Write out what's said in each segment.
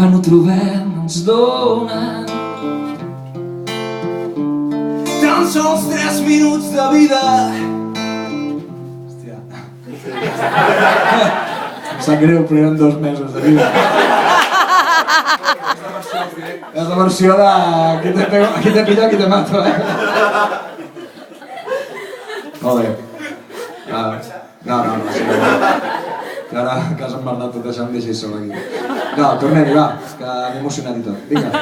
quan ho trobem ens dona tan sols 3 minuts de vida. Hòstia. Em sap greu, però eren 2 mesos de vida. És la versió de aquí te pillo, aquí te mato, eh? Molt bé. No, sí, que ara que has embardat tot això em deixis sol aquí. No, tornem-hi, va, que m'he emocionat i tot. Vinga.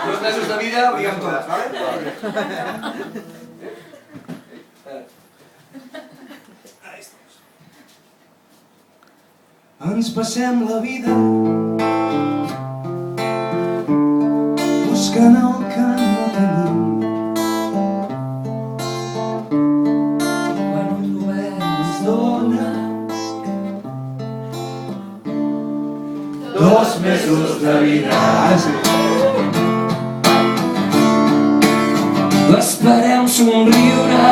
2 mesos de vida, ho diguem totes, vale? Ens passem la vida buscant el que no tenim. Quan ho trobem ens dona 2 mesos de vida. L'esperem somriure,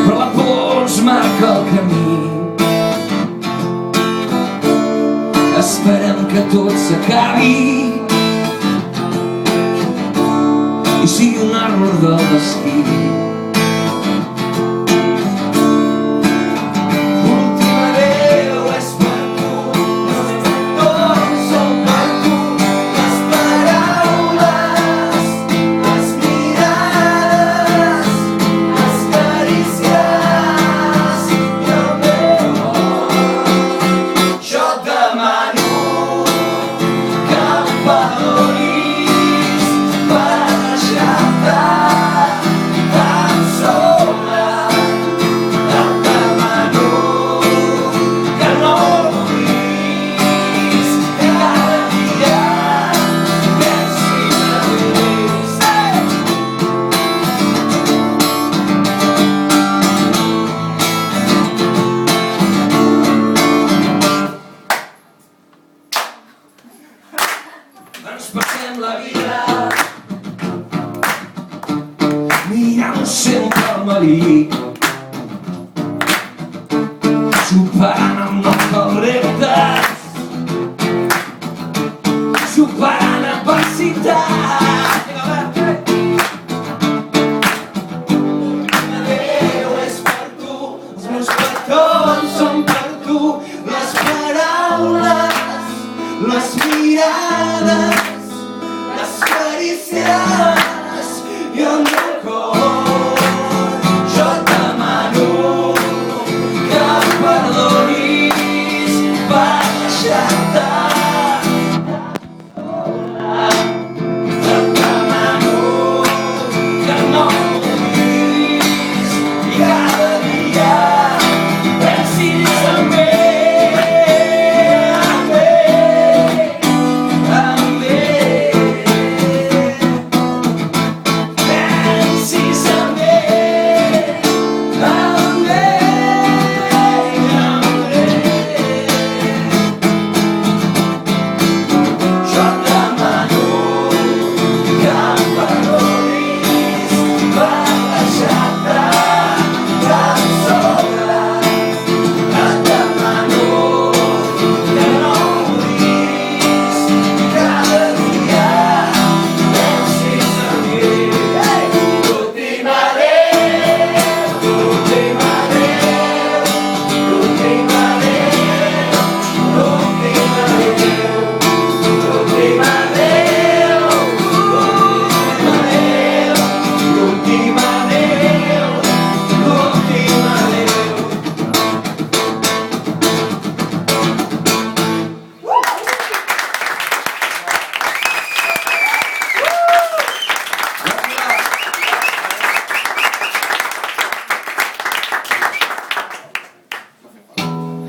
però la por ens marca el camí. Esperem que tot s'acabi i sigui un error del destí. L'últim adéu és per tu, tots són per tu. Les paraules, les mirades, les carícies i el meu amor. Jo et demano ens passem la vida mirant sempre al melic.